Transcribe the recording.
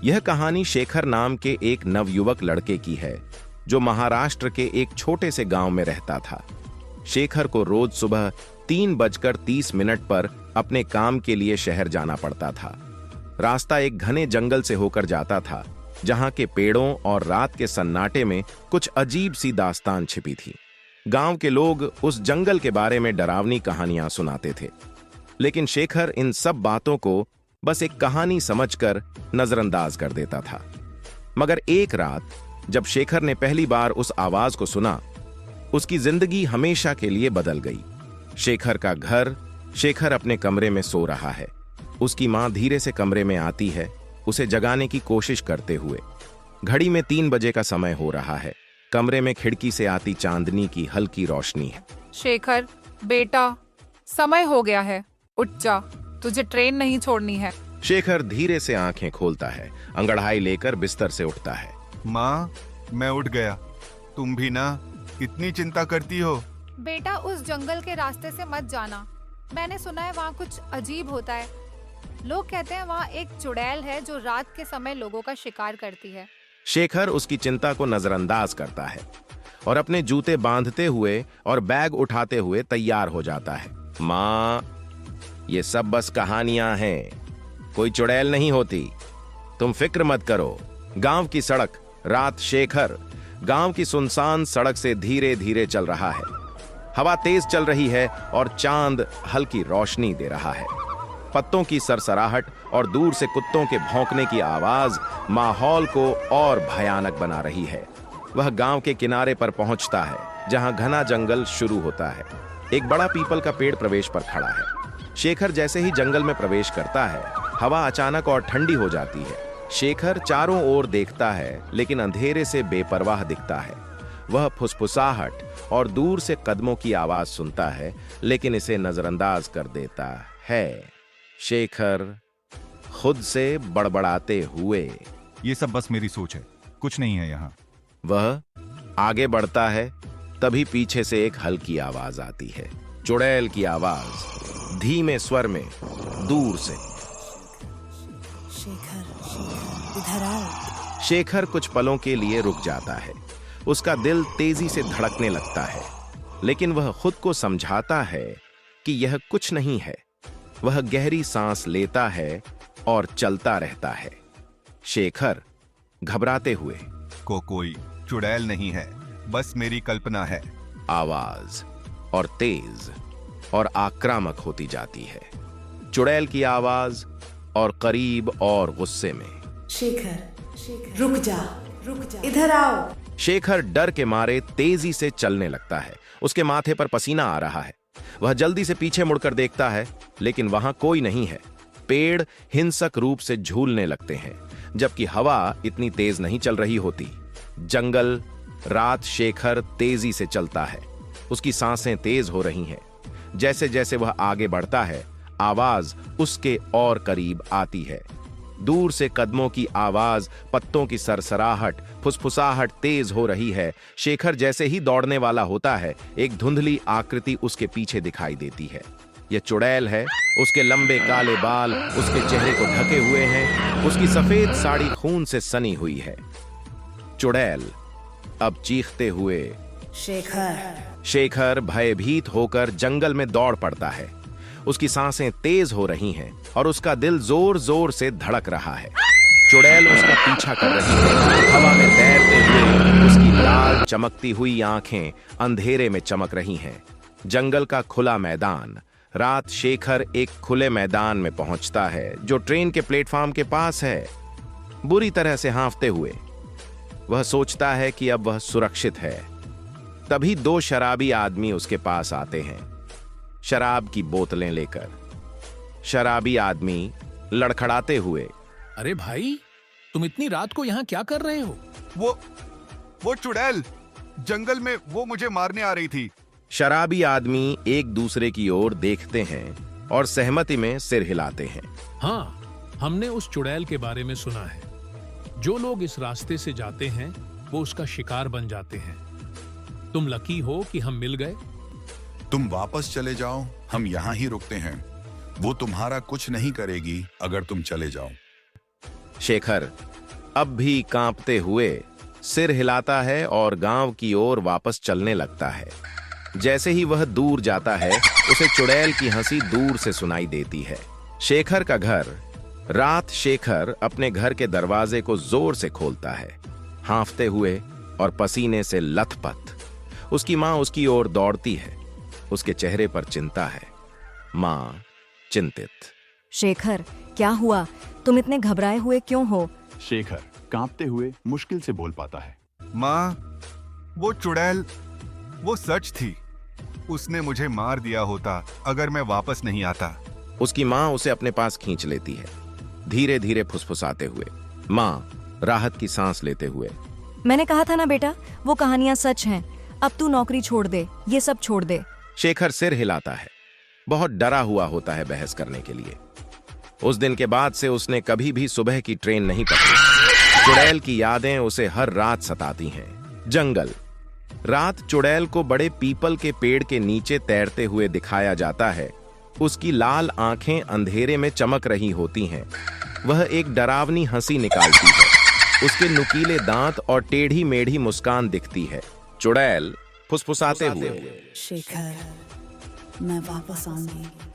यह कहानी शेखर नाम के एक नवयुवक लड़के की है जो महाराष्ट्र के एक छोटे से गांव में रहता था। शेखर को रोज सुबह 3:30 पर अपने काम के लिए शहर जाना पड़ता था। रास्ता एक घने जंगल से होकर जाता था, जहां के पेड़ों और रात के सन्नाटे में कुछ अजीब सी दास्तान छिपी थी। गांव के लोग उस जंगल के बारे में डरावनी कहानियां सुनाते थे, लेकिन शेखर इन सब बातों को बस एक कहानी समझकर नजरअंदाज कर देता था। मगर एक रात जब शेखर ने पहली बार उस आवाज को सुना, उसकी जिंदगी हमेशा के लिए बदल गई। शेखर अपने कमरे में सो रहा है। उसकी मां धीरे से कमरे में आती है, उसे जगाने की कोशिश करते हुए। घड़ी में 3 बजे का समय हो रहा है। कमरे में खिड़की से आती चांदनी की हल्की रोशनी है। शेखर बेटा, समय हो गया है, उठ जा, तुझे ट्रेन नहीं छोड़नी है। शेखर धीरे से आंखें खोलता है, अंगड़ाई लेकर बिस्तर से उठता है। माँ, मैं उठ गया। तुम भी ना कितनी चिंता करती हो। बेटा, उस जंगल के रास्ते से मत जाना। मैंने सुना है वहाँ कुछ अजीब होता है। लोग कहते हैं वहाँ एक चुड़ैल है जो रात के समय लोगों का शिकार करती है। शेखर उसकी चिंता को नजरअंदाज करता है और अपने जूते बांधते हुए और बैग उठाते हुए तैयार हो जाता है। माँ, ये सब बस कहानियां हैं, कोई चुड़ैल नहीं होती, तुम फिक्र मत करो। गांव की सड़क, रात। शेखर गांव की सुनसान सड़क से धीरे धीरे चल रहा है। हवा तेज चल रही है और चांद हल्की रोशनी दे रहा है। पत्तों की सरसराहट और दूर से कुत्तों के भौंकने की आवाज माहौल को और भयानक बना रही है। वह गांव के किनारे पर पहुंचता है, जहां घना जंगल शुरू होता है। एक बड़ा पीपल का पेड़ प्रवेश पर खड़ा है। शेखर जैसे ही जंगल में प्रवेश करता है, हवा अचानक और ठंडी हो जाती है। शेखर चारों ओर देखता है, लेकिन अंधेरे से बेपरवाह दिखता है। वह फुसफुसाहट और दूर से कदमों की आवाज सुनता है, लेकिन इसे नजरअंदाज कर देता है। शेखर खुद से बड़बड़ाते हुए, ये सब बस मेरी सोच है, कुछ नहीं है यहाँ। वह आगे बढ़ता है। तभी पीछे से एक हल्की आवाज आती है, चुड़ैल की आवाज, धीमे स्वर में, दूर से। शेखर, इधर आओ। शेखर कुछ पलों के लिए रुक जाता है। उसका दिल तेजी से धड़कने लगता है, लेकिन वह खुद को समझाता है कि यह कुछ नहीं है। वह गहरी सांस लेता है और चलता रहता है। शेखर घबराते हुए, कोई चुड़ैल नहीं है, बस मेरी कल्पना है। आवाज और तेज और आक्रामक होती जाती है। चुड़ैल की आवाज और करीब और गुस्से में। शेखर, रुक जा, इधर आओ। शेखर डर के मारे तेजी से चलने लगता है। उसके माथे पर पसीना आ रहा है। वह जल्दी से पीछे मुड़कर देखता है, लेकिन वहां कोई नहीं है। पेड़ हिंसक रूप से झूलने लगते हैं, जबकि हवा इतनी तेज नहीं चल रही होती। जंगल, रात। शेखर तेजी से चलता है। उसकी सांसें तेज हो रही हैं। जैसे जैसे वह आगे बढ़ता है, आवाज उसके और करीब आती है। दूर से कदमों की आवाज, पत्तों की सरसराहट, फुसफुसाहट तेज हो रही है। शेखर जैसे ही दौड़ने वाला होता है, एक धुंधली आकृति उसके पीछे दिखाई देती है। यह चुड़ैल है। उसके लंबे काले बाल उसके चेहरे को ढके हुए हैं। उसकी सफेद साड़ी खून से सनी हुई है। चुड़ैल अब चीखते हुए, शेखर भयभीत होकर जंगल में दौड़ पड़ता है। उसकी सांसें तेज हो रही हैं और उसका दिल जोर जोर से धड़क रहा है। चुड़ैल उसका पीछा कर रही है। हवा में तैरते हुए उसकी लाल चमकती हुई आंखें अंधेरे में चमक रही हैं। जंगल का खुला मैदान, रात। शेखर एक खुले मैदान में पहुंचता है, जो ट्रेन के प्लेटफॉर्म के पास है। बुरी तरह से हांफते हुए वह सोचता है कि अब वह सुरक्षित है। तभी 2 शराबी आदमी उसके पास आते हैं, शराब की बोतलें लेकर। शराबी आदमी लड़खड़ाते हुए, अरे भाई, तुम इतनी रात को यहाँ क्या कर रहे हो? वो चुड़ैल जंगल में, वो मुझे मारने आ रही थी। शराबी आदमी एक दूसरे की ओर देखते हैं और सहमति में सिर हिलाते हैं। हाँ, हमने उस चुड़ैल के बारे में सुना है। जो लोग इस रास्ते से जाते हैं वो उसका शिकार बन जाते हैं। तुम लकी हो कि हम मिल गए। तुम वापस चले जाओ, हम यहाँ ही रुकते हैं। वो तुम्हारा कुछ नहीं करेगी अगर तुम चले जाओ। शेखर अब भी कांपते हुए सिर हिलाता है और गांव की ओर वापस चलने लगता है। जैसे ही वह दूर जाता है, उसे चुड़ैल की हंसी दूर से सुनाई देती है। शेखर का घर। रात शेखर अपने घर के दरवाजे को जोर से खोलता है, हांफते हुए और पसीने से लथपथ। उसकी मां उसकी ओर दौड़ती है। उसके चेहरे पर चिंता है। मां चिंतित। शेखर, क्या हुआ? तुम इतने घबराए हुए क्यों हो? शेखर कांपते हुए मुश्किल से बोल पाता है। माँ, वो चुड़ैल, वो सच थी। उसने मुझे मार दिया होता अगर मैं वापस नहीं आता। उसकी मां उसे अपने पास खींच लेती है, धीरे धीरे फुसफुसाते हुए। मां राहत की सांस लेते हुए। मैंने कहा था ना बेटा, वो कहानियां सच हैं। अब तू नौकरी छोड़ दे, ये सब छोड़ दे। शेखर सिर हिलाता है। बहुत डरा हुआ होता है बहस करने के लिए। उस दिन के बाद से उसने कभी भी सुबह की ट्रेन नहीं पकड़ी। चुड़ैल की यादें उसे हर रात सताती हैं। जंगल। रात चुड़ैल को बड़े पीपल के पेड़ के नीचे तैरते हुए दिखाया जाता है। उसकी लाल आंखें अंधेरे में चमक रही होती हैं। वह एक डरावनी हंसी निकालती है। उसके नुकीले दांत और टेढ़ी मेढ़ी मुस्कान दिखती है। चुड़ैल फुसफुसाते हुए। शेखर, मैं वापस आऊंगी।